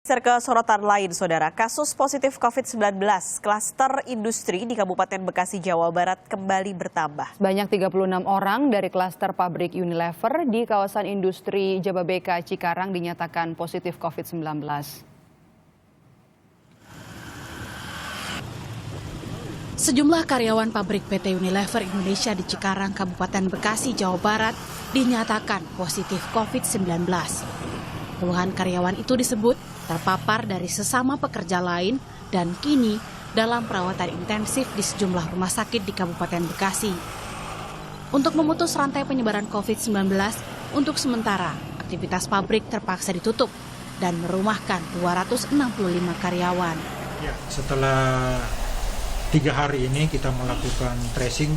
Ke sorotan lain, Saudara, kasus positif COVID-19 klaster industri di Kabupaten Bekasi, Jawa Barat kembali bertambah. Banyak 36 orang dari klaster pabrik Unilever di kawasan industri Jababeka, Cikarang dinyatakan positif COVID-19. Sejumlah karyawan pabrik PT Unilever Indonesia di Cikarang, Kabupaten Bekasi, Jawa Barat dinyatakan positif COVID-19. Puluhan karyawan itu disebut terpapar dari sesama pekerja lain dan kini dalam perawatan intensif di sejumlah rumah sakit di Kabupaten Bekasi. Untuk memutus rantai penyebaran COVID-19, untuk sementara aktivitas pabrik terpaksa ditutup dan merumahkan 265 karyawan. Ya, setelah 3 hari ini kita melakukan tracing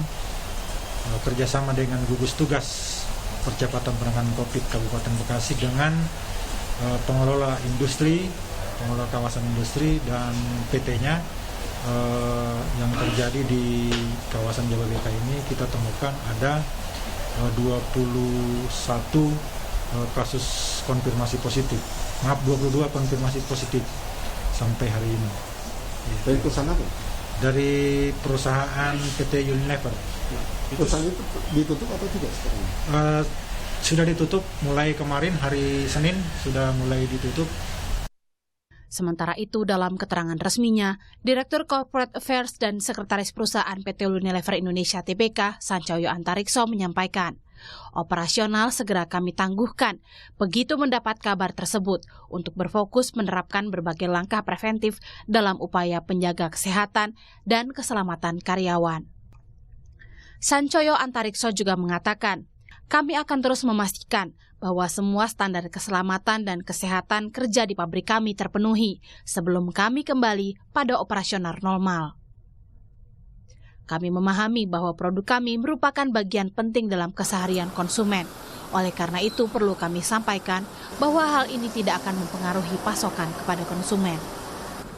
kerjasama dengan gugus tugas percepatan penanganan COVID Kabupaten Bekasi dengan pengelola industri, pengelola kawasan industri dan PT-nya yang terjadi di kawasan Jababeka ini kita temukan ada 21 kasus konfirmasi positif. 22 konfirmasi positif sampai hari ini. Dari perusahaan apa? Dari perusahaan PT Unilever. Perusahaan itu ditutup atau tidak sekarang? Sudah ditutup mulai kemarin hari Senin sudah mulai ditutup. Sementara itu dalam keterangan resminya, Direktur Corporate Affairs dan Sekretaris Perusahaan PT Unilever Indonesia Tbk, Sancoyo Antarikso menyampaikan, operasional segera kami tangguhkan begitu mendapat kabar tersebut untuk berfokus menerapkan berbagai langkah preventif dalam upaya penjaga kesehatan dan keselamatan karyawan. Sancoyo Antarikso juga mengatakan, kami akan terus memastikan bahwa semua standar keselamatan dan kesehatan kerja di pabrik kami terpenuhi sebelum kami kembali pada operasional normal. Kami memahami bahwa produk kami merupakan bagian penting dalam keseharian konsumen. Oleh karena itu perlu kami sampaikan bahwa hal ini tidak akan mempengaruhi pasokan kepada konsumen.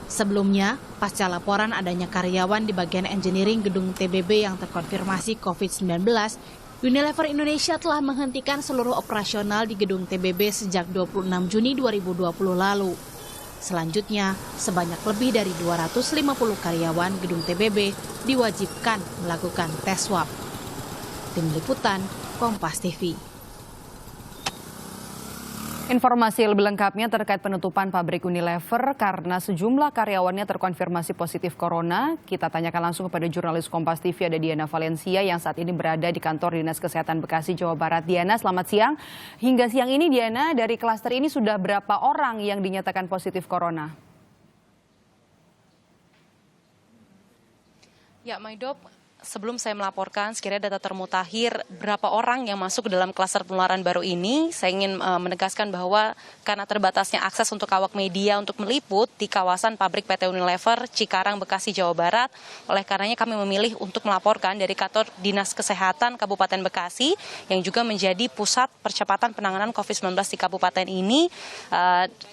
Sebelumnya, pasca laporan adanya karyawan di bagian engineering gedung TBB yang terkonfirmasi COVID-19, Unilever Indonesia telah menghentikan seluruh operasional di gedung TBB sejak 26 Juni 2020 lalu. Selanjutnya, sebanyak lebih dari 250 karyawan gedung TBB diwajibkan melakukan tes swab. Tim Liputan, Kompas TV. Informasi lebih lengkapnya terkait penutupan pabrik Unilever karena sejumlah karyawannya terkonfirmasi positif corona. Kita tanyakan langsung kepada jurnalis Kompas TV ada Diana Valencia yang saat ini berada di kantor Dinas Kesehatan Bekasi, Jawa Barat. Diana, selamat siang. Hingga siang ini Diana, dari klaster ini sudah berapa orang yang dinyatakan positif corona? Ya, Maidop. Sebelum saya melaporkan sekiranya data termutakhir berapa orang yang masuk ke dalam klaster penularan baru ini, saya ingin menegaskan bahwa karena terbatasnya akses untuk awak media untuk meliput di kawasan pabrik PT Unilever Cikarang, Bekasi, Jawa Barat, oleh karenanya kami memilih untuk melaporkan dari kantor Dinas Kesehatan Kabupaten Bekasi yang juga menjadi pusat percepatan penanganan COVID-19 di kabupaten ini,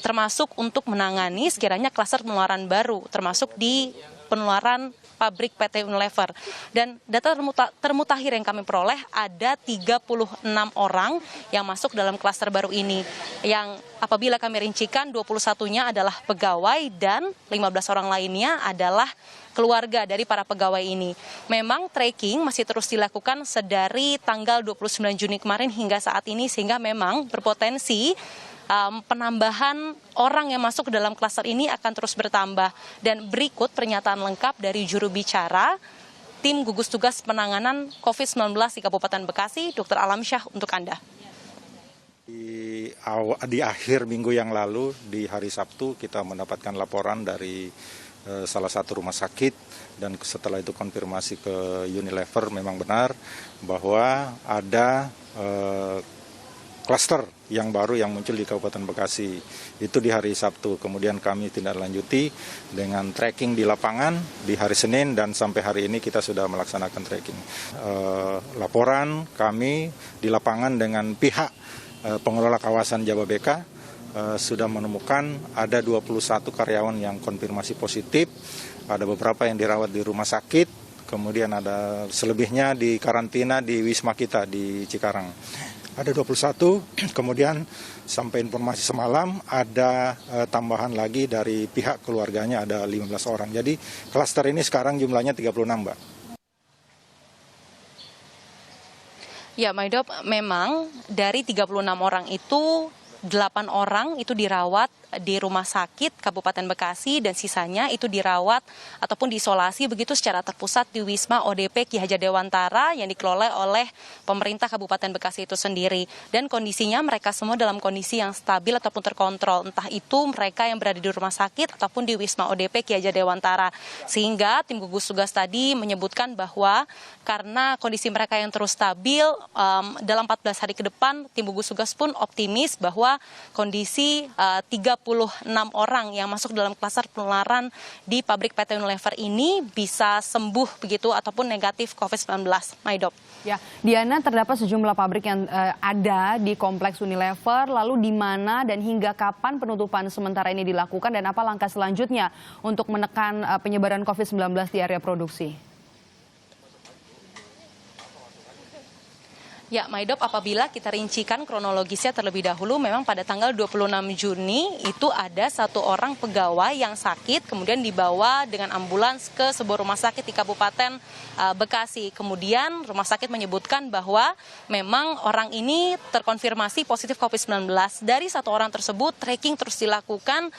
termasuk untuk menangani sekiranya klaster penularan baru, termasuk di penularan pabrik PT Unilever. Dan data termutakhir yang kami peroleh ada 36 orang yang masuk dalam klaster baru ini. Yang apabila kami rincikan 21-nya adalah pegawai dan 15 orang lainnya adalah keluarga dari para pegawai ini. Memang tracking masih terus dilakukan sedari tanggal 29 Juni kemarin hingga saat ini sehingga memang berpotensi penambahan orang yang masuk ke dalam klaster ini akan terus bertambah. Dan berikut pernyataan lengkap dari juru bicara tim gugus tugas penanganan COVID-19 di Kabupaten Bekasi, Dr. Alamsyah, untuk Anda. Di akhir minggu yang lalu, di hari Sabtu, kita mendapatkan laporan dari salah satu rumah sakit dan setelah itu konfirmasi ke Unilever memang benar bahwa ada klaster yang baru yang muncul di Kabupaten Bekasi. Itu di hari Sabtu. Kemudian kami tindak lanjuti dengan tracking di lapangan di hari Senin dan sampai hari ini kita sudah melaksanakan tracking. Laporan kami di lapangan dengan pihak pengelola kawasan Jababeka sudah menemukan ada 21 karyawan yang konfirmasi positif, ada beberapa yang dirawat di rumah sakit, kemudian ada selebihnya di karantina di Wisma kita di Cikarang. ada 21, kemudian sampai informasi semalam ada tambahan lagi dari pihak keluarganya ada 15 orang. Jadi klaster ini sekarang jumlahnya 36, Mbak. Ya, Maidop, memang dari 36 orang itu 8 orang itu dirawat di Rumah Sakit Kabupaten Bekasi dan sisanya itu dirawat ataupun diisolasi begitu secara terpusat di Wisma ODP Ki Hajar Dewantara yang dikelola oleh pemerintah Kabupaten Bekasi itu sendiri. Dan kondisinya mereka semua dalam kondisi yang stabil ataupun terkontrol. Entah itu mereka yang berada di rumah sakit ataupun di Wisma ODP Ki Hajar Dewantara. Sehingga tim gugus tugas tadi menyebutkan bahwa karena kondisi mereka yang terus stabil, dalam 14 hari ke depan tim gugus tugas pun optimis bahwa kondisi 36 orang yang masuk dalam klaster penularan di pabrik PT Unilever ini bisa sembuh begitu ataupun negatif COVID-19. Maidop. Ya, Diana, terdapat sejumlah pabrik yang ada di kompleks Unilever, lalu di mana dan hingga kapan penutupan sementara ini dilakukan dan apa langkah selanjutnya untuk menekan penyebaran COVID-19 di area produksi? Ya, Maidop, apabila kita rincikan kronologisnya terlebih dahulu, memang pada tanggal 26 Juni itu ada 1 orang pegawai yang sakit, kemudian dibawa dengan ambulans ke sebuah rumah sakit di Kabupaten Bekasi. Kemudian rumah sakit menyebutkan bahwa memang orang ini terkonfirmasi positif COVID-19. Dari 1 orang tersebut, tracking terus dilakukan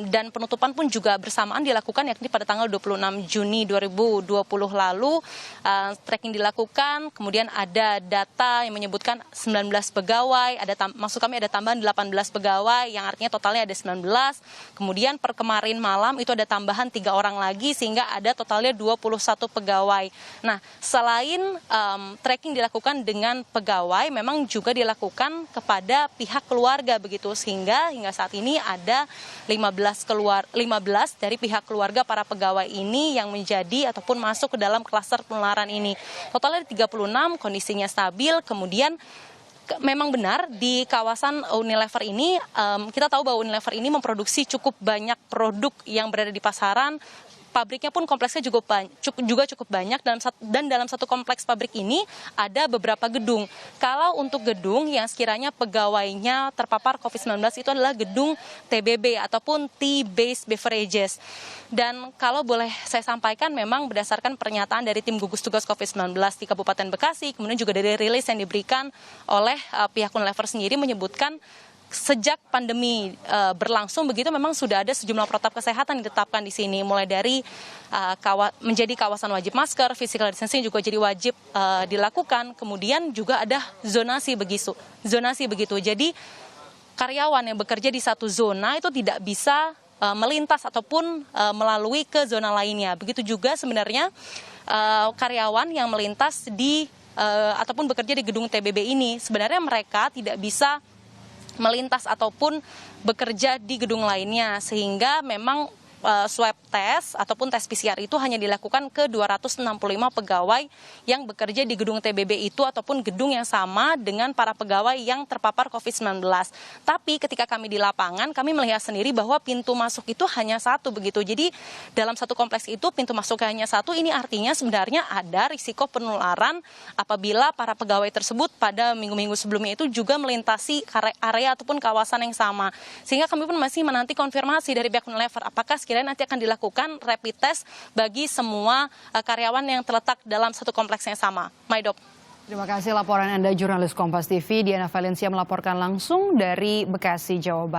dan penutupan pun juga bersamaan dilakukan, yakni pada tanggal 26 Juni 2020 lalu tracking dilakukan, kemudian ada data yang menyebutkan 19 pegawai, maksud kami ada tambahan 18 pegawai yang artinya totalnya ada 19. Kemudian per kemarin malam itu ada tambahan 3 orang lagi sehingga ada totalnya 21 pegawai. Nah, selain tracking dilakukan dengan pegawai, memang juga dilakukan kepada pihak keluarga begitu sehingga hingga saat ini ada 15 dari pihak keluarga para pegawai ini yang menjadi ataupun masuk ke dalam klaster penularan ini. Totalnya 36, kondisinya stabil. Kemudian memang benar di kawasan Unilever ini kita tahu bahwa Unilever ini memproduksi cukup banyak produk yang berada di pasaran. Pabriknya pun kompleksnya juga cukup banyak dan dalam satu kompleks pabrik ini ada beberapa gedung. Kalau untuk gedung yang sekiranya pegawainya terpapar COVID-19 itu adalah gedung TBB ataupun Tea-Based Beverages. Dan kalau boleh saya sampaikan memang berdasarkan pernyataan dari tim gugus tugas COVID-19 di Kabupaten Bekasi, kemudian juga dari rilis yang diberikan oleh pihak Unilever sendiri menyebutkan sejak pandemi berlangsung begitu memang sudah ada sejumlah protokol kesehatan yang ditetapkan di sini, mulai dari menjadi kawasan wajib masker, physical distancing juga jadi wajib dilakukan, kemudian juga ada zonasi begitu. Jadi karyawan yang bekerja di satu zona itu tidak bisa melintas ataupun melalui ke zona lainnya. Begitu juga sebenarnya karyawan yang melintas di ataupun bekerja di gedung TBB ini sebenarnya mereka tidak bisa melintas ataupun bekerja di gedung lainnya sehingga memang swab test ataupun tes PCR itu hanya dilakukan ke 265 pegawai yang bekerja di gedung TBB itu ataupun gedung yang sama dengan para pegawai yang terpapar COVID-19. Tapi ketika kami di lapangan, kami melihat sendiri bahwa pintu masuk itu hanya satu begitu. Jadi dalam satu kompleks itu pintu masuknya hanya satu, ini artinya sebenarnya ada risiko penularan apabila para pegawai tersebut pada minggu-minggu sebelumnya itu juga melintasi area ataupun kawasan yang sama. Sehingga kami pun masih menanti konfirmasi dari pihak Unilever apakah sekiranya nanti akan dilakukan rapid test bagi semua karyawan yang terletak dalam satu kompleks yang sama. Maidop. Terima kasih laporan Anda, jurnalis Kompas TV Diana Valencia melaporkan langsung dari Bekasi, Jawa Barat.